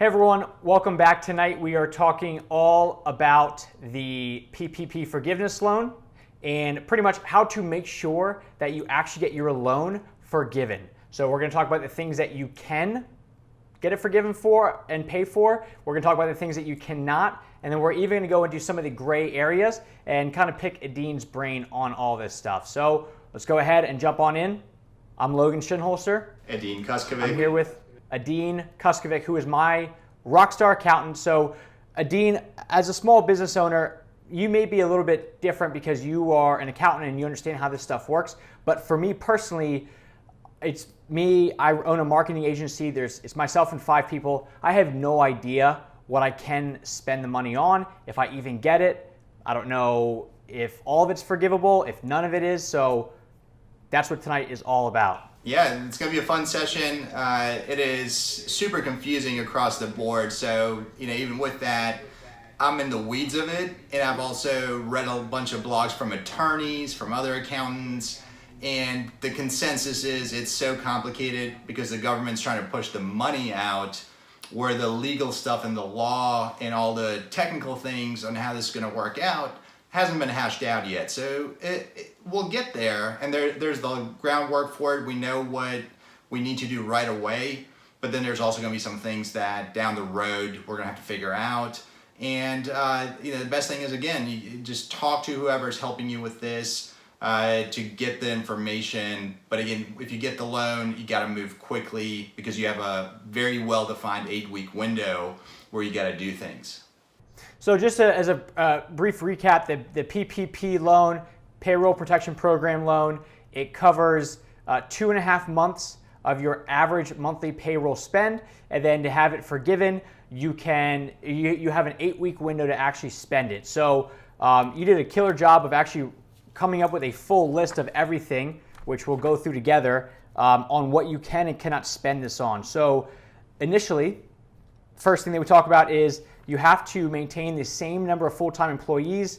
Hey everyone, welcome back. Tonight we are talking all about the PPP Forgiveness Loan and pretty much how to make sure that you actually get your loan forgiven. So we're going to talk about the things that you can get it forgiven for and pay for. We're going to talk about the things that you cannot, and then we're even going to go into some of the gray areas and kind of pick Adin's brain on all this stuff. So let's go ahead and jump on in. I'm Logan Shinholser. Adin Kuskovic. I'm here with Adin Kuskovic, who is my rockstar accountant. So Adin, as a small business owner, you may be a little bit different because you are an accountant and you understand how this stuff works. But for me personally, it's me. I own a marketing agency. It's myself and 5 people. I have no idea what I can spend the money on, if I even get it. I don't know if all of it's forgivable, if none of it is. So that's what tonight is all about. Yeah, it's going to be a fun session. It is super confusing across the board. So, even with that, I'm in the weeds of it. And I've also read a bunch of blogs from attorneys, from other accountants. And the consensus is it's so complicated because the government's trying to push the money out, where the legal stuff and the law and all the technical things on how this is going to work out hasn't been hashed out yet. So we'll get there, and there's the groundwork for it. We know what we need to do right away, but then there's also going to be some things that down the road we're going to have to figure out. And the best thing is, again, you just talk to whoever's helping you with this to get the information. But again, if you get the loan, you got to move quickly because you have a very well-defined 8-week window where you got to do things. So just as a brief recap, the PPP loan, Payroll Protection Program loan, it covers 2.5 months of your average monthly payroll spend, and then to have it forgiven, you have an 8-week window to actually spend it. So you did a killer job of actually coming up with a full list of everything, which we'll go through together, on what you can and cannot spend this on. So initially, first thing that we talk about is you have to maintain the same number of full-time employees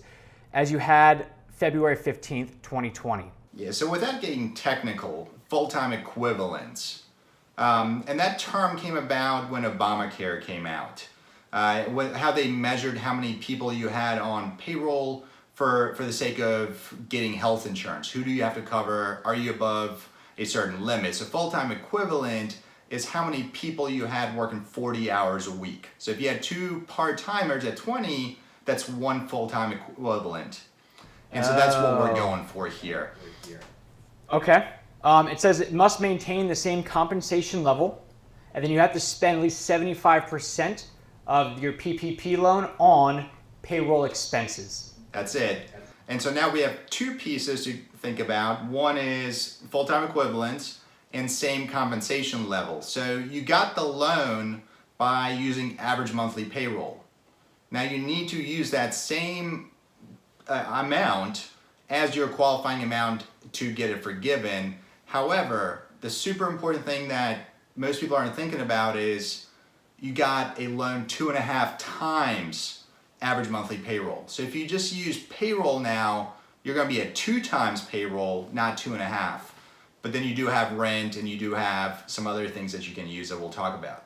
as you had February 15th, 2020. Yeah, so without getting technical, full-time equivalents, and that term came about when Obamacare came out. How they measured how many people you had on payroll for the sake of getting health insurance. Who do you have to cover? Are you above a certain limit? So full-time equivalent is how many people you had working 40 hours a week. So if you had 2 part-timers at 20, that's 1 full-time equivalent. And so that's what we're going for here. Okay. It says it must maintain the same compensation level, and then you have to spend at least 75% of your PPP loan on payroll expenses. That's it. And so now we have 2 pieces to think about. One is full-time equivalents and same compensation level. So you got the loan by using average monthly payroll. Now you need to use that same amount as your qualifying amount to get it forgiven. However, the super important thing that most people aren't thinking about is you got a loan 2.5 times average monthly payroll. So if you just use payroll now, you're going to be at 2 times payroll, not 2.5. But then you do have rent and you do have some other things that you can use that we'll talk about.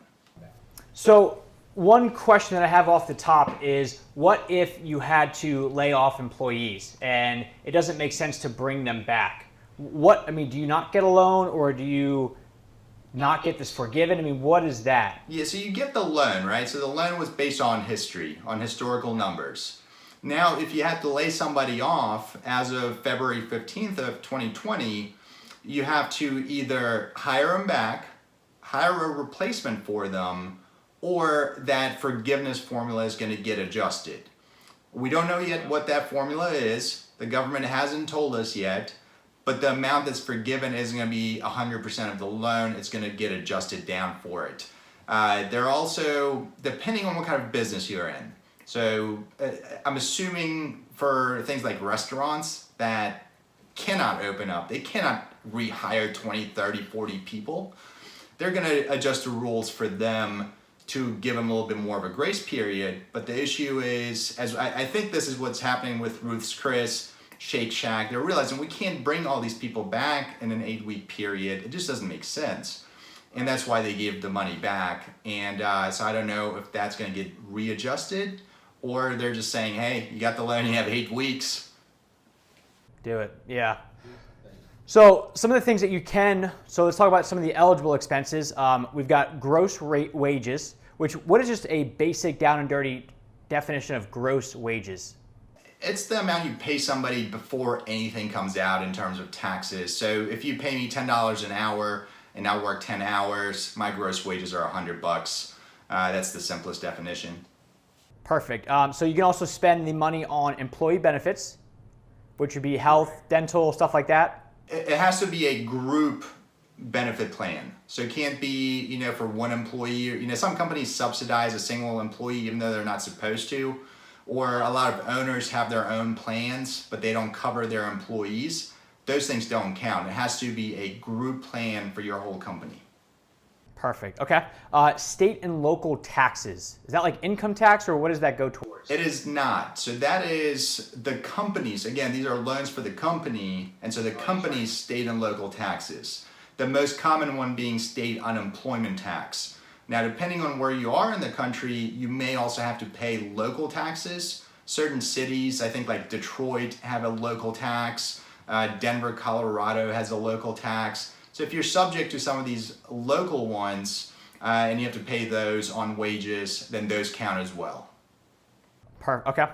So one question that I have off the top is, what if you had to lay off employees and it doesn't make sense to bring them back? Do you not get a loan, or do you not get this forgiven? What is that? Yeah, so you get the loan, right? So the loan was based on history, on historical numbers. Now, if you had to lay somebody off as of February 15th of 2020, you have to either hire them back, hire a replacement for them, or that forgiveness formula is going to get adjusted. We don't know yet what that formula is. The government hasn't told us yet, but the amount that's forgiven isn't going to be 100% of the loan. It's going to get adjusted down for it. They're also, depending on what kind of business you're in. So I'm assuming for things like restaurants that cannot open up, they cannot rehire 20, 30, 40 people. They're going to adjust the rules for them to give them a little bit more of a grace period. But the issue is, as I think this is what's happening with Ruth's Chris, Shake Shack, they're realizing we can't bring all these people back in an 8-week period. It just doesn't make sense. and that's why they gave the money back. And so I don't know if that's going to get readjusted, or they're just saying, hey, you got the loan, you have 8 weeks. Do it, yeah. So some of the things that you can, so let's talk about some of the eligible expenses. We've got gross rate wages, what is just a basic down and dirty definition of gross wages? It's the amount you pay somebody before anything comes out in terms of taxes. So if you pay me $10 an hour and I work 10 hours, my gross wages are $100. That's the simplest definition. Perfect. So you can also spend the money on employee benefits, which would be health, dental, stuff like that. It has to be a group benefit plan. So it can't be, for one employee. Some companies subsidize a single employee even though they're not supposed to. Or a lot of owners have their own plans, but they don't cover their employees. Those things don't count. It has to be a group plan for your whole company. Perfect. Okay. State and local taxes. Is that like income tax, or what does that go towards? It is not. So that is the companies. Again, these are loans for the company, and so the company's state and local taxes. The most common one being state unemployment tax. Now, depending on where you are in the country, you may also have to pay local taxes. Certain cities, I think like Detroit, have a local tax. Denver, Colorado has a local tax. So if you're subject to some of these local ones and you have to pay those on wages, then those count as well. Okay.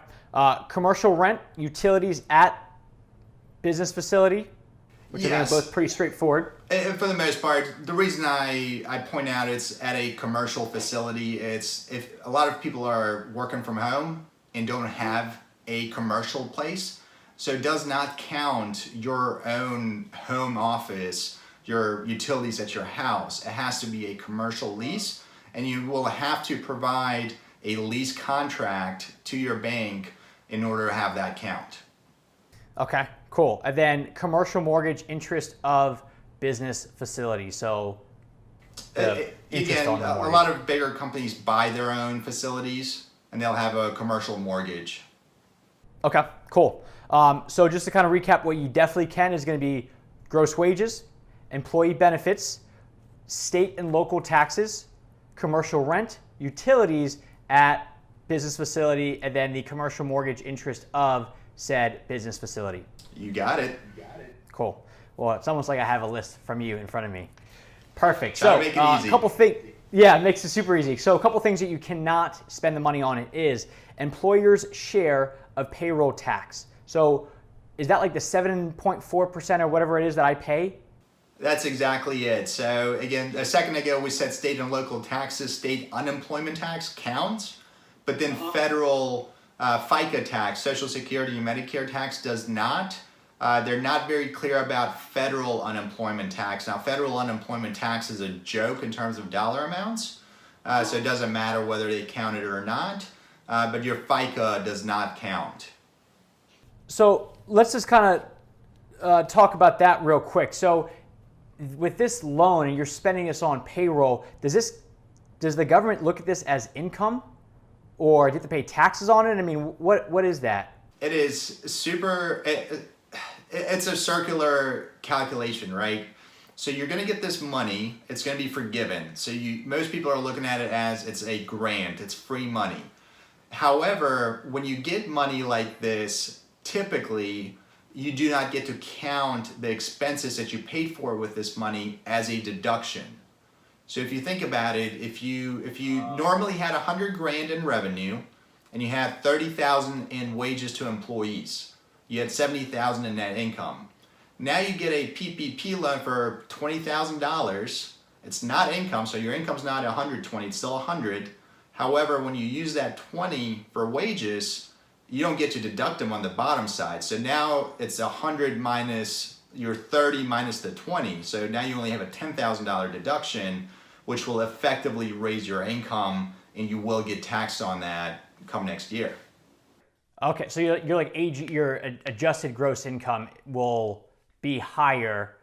Commercial rent, utilities at business facility, which Yes. I think are both pretty straightforward. For the most part, the reason I point out it's at a commercial facility, it's if a lot of people are working from home and don't have a commercial place, so it does not count your own home office, your utilities at your house. It has to be a commercial lease, and you will have to provide a lease contract to your bank in order to have that count. Okay, cool. And then commercial mortgage interest of business facility. So interest Again, on the a mortgage. lot of bigger companies buy their own facilities and they'll have a commercial mortgage. Okay, cool. So just to kind of recap, what you definitely can is going to be gross wages, employee benefits, state and local taxes, commercial rent, utilities at business facility, and then the commercial mortgage interest of said business facility. You got it. Cool. Well, it's almost like I have a list from you in front of me. Perfect. Try So to make it easy. a couple things. Yeah, it makes it super easy. So a couple things that you cannot spend the money on it is employer's share of payroll tax. So is that like the 7.4% or whatever it is that I pay? That's exactly it. So again, a second ago we said state and local taxes, state unemployment tax counts, but then federal FICA tax, Social Security and Medicare tax does not. They're not very clear about federal unemployment tax. Now, federal unemployment tax is a joke in terms of dollar amounts, so it doesn't matter whether they count it or not, but your FICA does not count. So let's just kind of talk about that real quick. So with this loan and you're spending this on payroll, does the government look at this as income, or do you have to pay taxes on it? I mean, what is that? It is super. It's a circular calculation, right? So you're going to get this money. It's going to be forgiven. So most people are looking at it as it's a grant. It's free money. However, when you get money like this, typically you do not get to count the expenses that you paid for with this money as a deduction. So if you think about it, if you normally had $100,000 in revenue and you had $30,000 in wages to employees, you had $70,000 in net income. Now you get a PPP loan for $20,000. It's not income, so your income's not $120, it's still $100. However, when you use that $20 for wages, you don't get to deduct them on the bottom side. So now it's $100 minus your $30 minus the $20. So now you only have a $10,000 deduction, which will effectively raise your income, and you will get taxed on that come next year. Okay, so you're like your adjusted gross income will be higher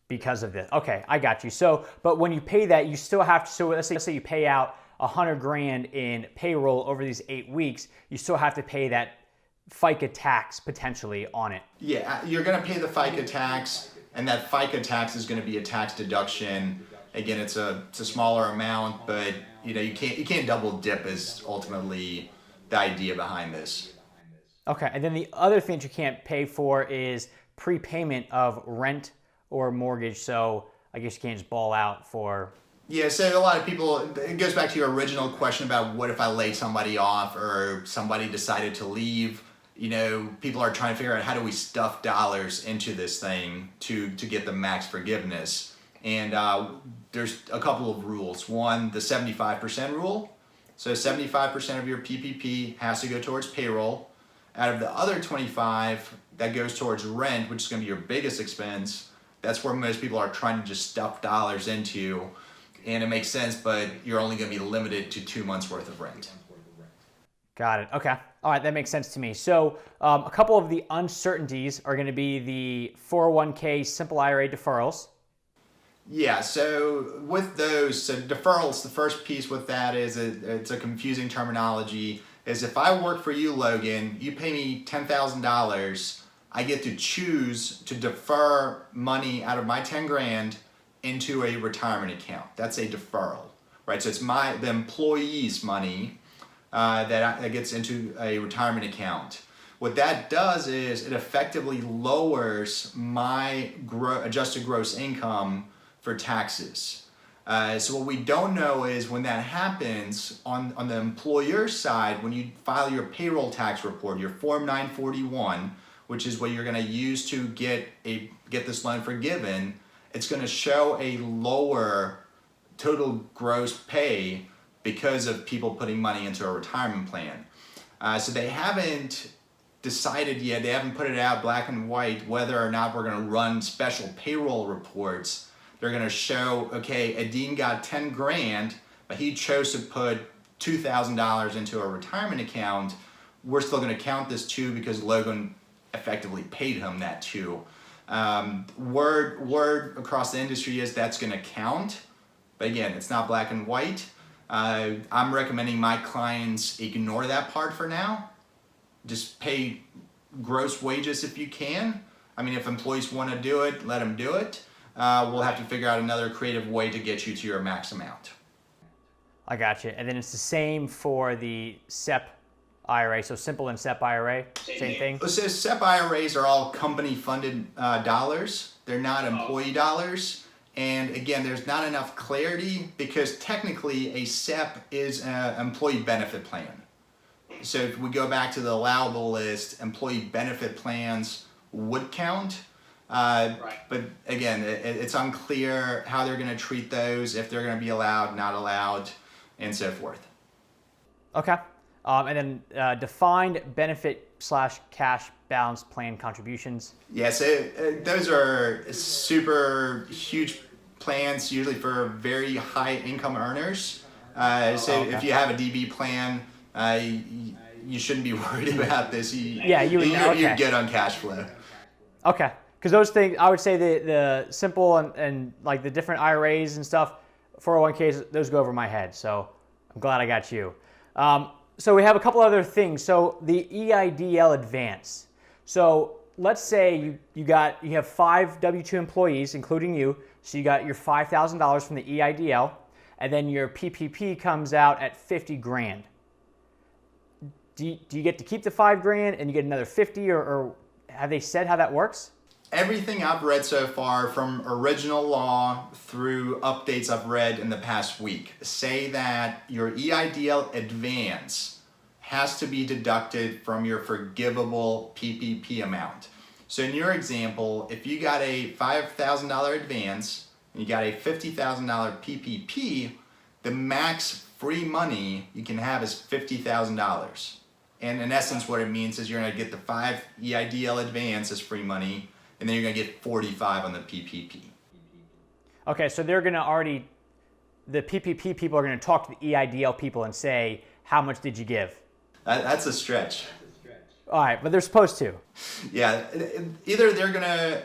because of this. Okay, I got you. So, but when you pay that, you still have to. So let's say you pay out $100,000 in payroll over these 8 weeks, you still have to pay that FICA tax potentially on it. Yeah, you're going to pay the FICA tax, and that FICA tax is going to be a tax deduction. Again, it's a smaller amount, but you can't double dip is ultimately the idea behind this. Okay, and then the other thing that you can't pay for is prepayment of rent or mortgage. So I guess you can't just ball out for. Yeah, so a lot of people, it goes back to your original question about what if I laid somebody off or somebody decided to leave. People are trying to figure out how do we stuff dollars into this thing to get the max forgiveness. And there's a couple of rules. One, the 75% rule. So 75% of your PPP has to go towards payroll. Out of the other 25, that goes towards rent, which is going to be your biggest expense. That's where most people are trying to just stuff dollars into. And it makes sense, but you're only going to be limited to 2 months worth of rent. Got it. Okay. All right. That makes sense to me. So a couple of the uncertainties are going to be the 401k simple IRA deferrals. Yeah, so with those, so deferrals, the first piece with that is it's a confusing terminology, is if I work for you, Logan, you pay me $10,000, I get to choose to defer money out of my 10 grand into a retirement account. That's a deferral, right? So it's the employee's money that gets into a retirement account. What that does is it effectively lowers my adjusted gross income for taxes. So what we don't know is when that happens on the employer side, when you file your payroll tax report, your Form 941, which is what you're going to use to get this loan forgiven, it's going to show a lower total gross pay because of people putting money into a retirement plan. So they haven't decided yet, they haven't put it out black and white whether or not we're going to run special payroll reports. They're going to show, okay, Adine got 10 grand, but he chose to put $2,000 into a retirement account. We're still going to count this too because Logan effectively paid him that too. Word across the industry is that's going to count, but again, it's not black and white. I'm recommending my clients ignore that part for now. Just pay gross wages if you can. I mean, if employees want to do it, let them do it. We'll have to figure out another creative way to get you to your max amount. I got you. And then it's the same for the SEP IRA. So simple and SEP IRA, same thing? So SEP IRAs are all company-funded dollars. They're not employee dollars. And again, there's not enough clarity because technically a SEP is an employee benefit plan. So if we go back to the allowable list, employee benefit plans would count. Right. But again, it's unclear how they're going to treat those, if they're going to be allowed, not allowed, and so forth. Okay. And then defined benefit / cash balance plan contributions. Yeah, so those are super huge plans, usually for very high income earners. If you have a DB plan, you shouldn't be worried about this. You're good on cash flow. Okay. Because those things, I would say the simple and like the different IRAs and stuff, 401ks, those go over my head. So I'm glad I got you. So we have a couple other things. So the EIDL advance. So let's say you have 5 W-2 employees, including you. So you got your $5,000 from the EIDL, and then your PPP comes out at 50 grand. Do you get to keep the 5 grand and you get another 50, or have they said how that works? Everything I've read so far, from original law through updates I've read in the past week, say that your EIDL advance has to be deducted from your forgivable PPP amount. So in your example, if you got a $5,000 advance and you got a $50,000 PPP, the max free money you can have is $50,000. And in essence, what it means is you're going to get the 5 EIDL advance as free money, and then you're going to get 45 on the PPP. Okay, so they're going to the PPP people are going to talk to the EIDL people and say, how much did you give? That's a stretch. All right, but they're supposed to. Yeah, either they're going to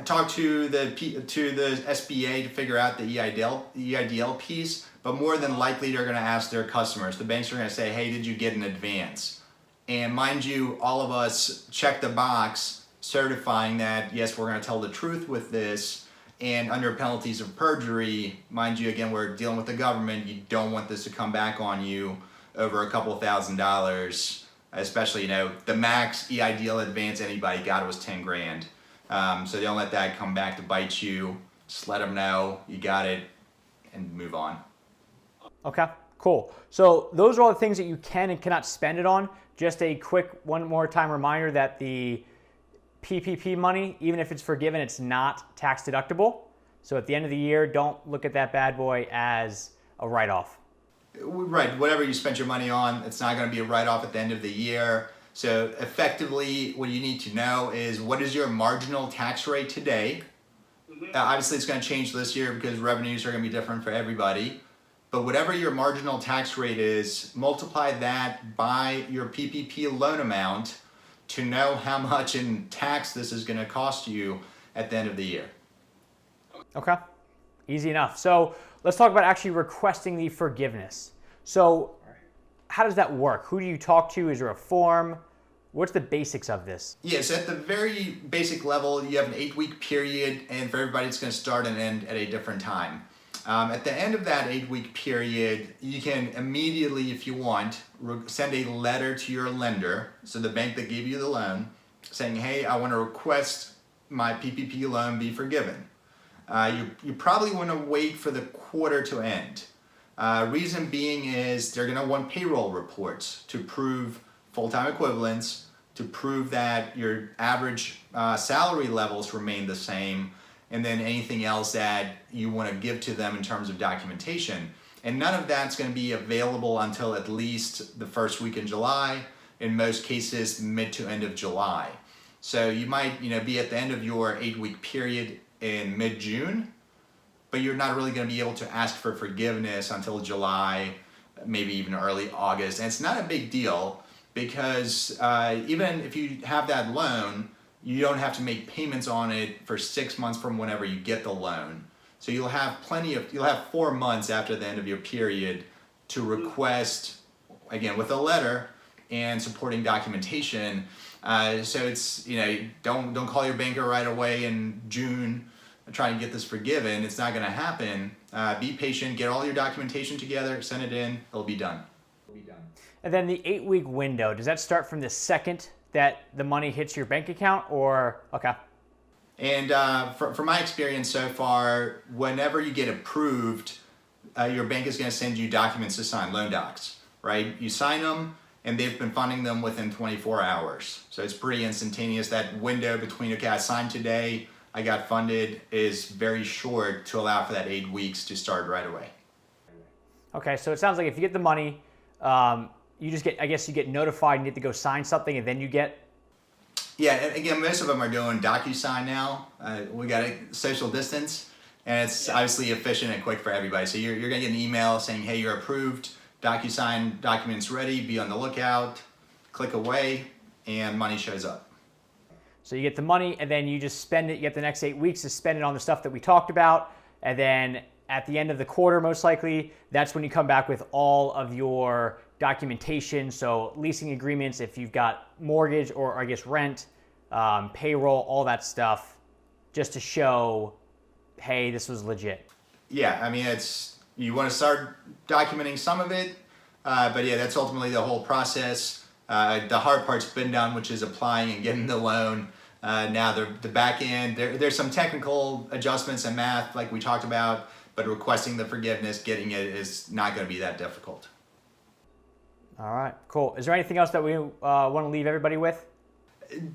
talk to the SBA to figure out the EIDL piece, but more than likely they're going to ask their customers. The banks are going to say, hey, did you get an advance? And mind you, all of us check the box certifying that, yes, we're going to tell the truth with this. And under penalties of perjury, mind you, again, we're dealing with the government. You don't want this to come back on you over a couple $1,000s, especially, the max EIDL advance anybody got was 10 grand. So don't let that come back to bite you. Just let them know you got it and move on. Okay, cool. So those are all the things that you can and cannot spend it on. Just a quick one more time reminder that the PPP money, even if it's forgiven, it's not tax deductible. So at the end of the year, don't look at that bad boy as a write-off. Right, whatever you spent your money on, it's not going to be a write-off at the end of the year. So effectively, what you need to know is, what is your marginal tax rate today? Obviously, it's going to change this year because revenues are going to be different for everybody. But whatever your marginal tax rate is, multiply that by your PPP loan amount to know how much in tax this is going to cost you at the end of the year. Okay, easy enough. So let's talk about actually requesting the forgiveness. So how does that work? Who do you talk to? Is there a form? What's the basics of this? Yes, at the very basic level, you have an 8-week period, and for everybody, it's going to start and end at a different time. At the end of that 8-week period, you can immediately, if you want, send a letter to your lender, so the bank that gave you the loan, saying, hey, I want to request my PPP loan be forgiven. You probably want to wait for the quarter to end. Reason being is they're going to want payroll reports to prove full-time equivalents, to prove that your average salary levels remain the same, and then anything else that you want to give to them in terms of documentation. And none of that's going to be available until at least the first week in July, in most cases mid to end of July. So you might be at the end of your 8-week period in mid-June, but you're not really going to be able to ask for forgiveness until July, maybe even early August. And it's not a big deal because even if you have that loan, you don't have to make payments on it for 6 months from whenever you get the loan. So you'll have 4 months after the end of your period to request, again, with a letter and supporting documentation. So it's, don't call your banker right away in June and try to get this forgiven. It's not going to happen. Be patient, get all your documentation together, send it in, it'll be done. And then the 8-week window, does that start from the second that the money hits your bank account, or, okay? And from my experience so far, whenever you get approved, your bank is going to send you documents to sign, loan docs, right? You sign them, and they've been funding them within 24 hours. So it's pretty instantaneous. That window between, okay, I signed today, I got funded, is very short to allow for that 8 weeks to start right away. Okay, so it sounds like if you get the money, you just get, I guess you get notified and you get to go sign something, and then you get... Yeah, and again, most of them are doing DocuSign now. We got a social distance, and it's obviously efficient and quick for everybody. So you're going to get an email saying, hey, you're approved, DocuSign documents ready, be on the lookout, click away, and money shows up. So you get the money, and then you just spend it. You get the next 8 weeks to spend it on the stuff that we talked about, and then at the end of the quarter, most likely, that's when you come back with all of your documentation. So leasing agreements, if you've got mortgage or I guess rent, payroll, all that stuff, just to show, hey, this was legit. Yeah, I mean, you want to start documenting some of it, but yeah, that's ultimately the whole process. The hard part's been done, which is applying and getting the loan. Now the back end, there's some technical adjustments and math like we talked about, but requesting the forgiveness, getting it is not going to be that difficult. All right, cool. Is there anything else that we want to leave everybody with?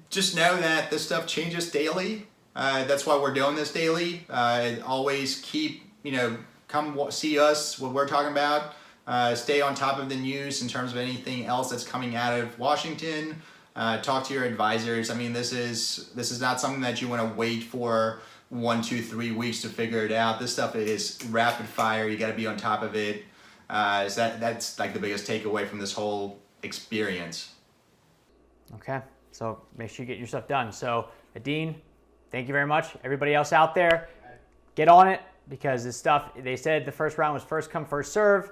Just know that this stuff changes daily. That's why we're doing this daily. Always keep, come see us, what we're talking about. Stay on top of the news in terms of anything else that's coming out of Washington. Talk to your advisors. I mean, this is not something that you want to wait for 1, 2, 3 weeks to figure it out. This stuff is rapid fire. You got to be on top of it. So that's like the biggest takeaway from this whole experience. Okay, so make sure you get your stuff done. So, Dean, thank you very much. Everybody else out there, get on it, because this stuff, they said the first round was first come, first serve.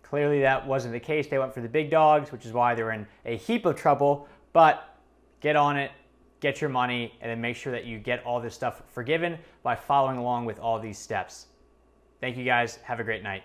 Clearly that wasn't the case. They went for the big dogs, which is why they were in a heap of trouble. But get on it, get your money, and then make sure that you get all this stuff forgiven by following along with all these steps. Thank you guys. Have a great night.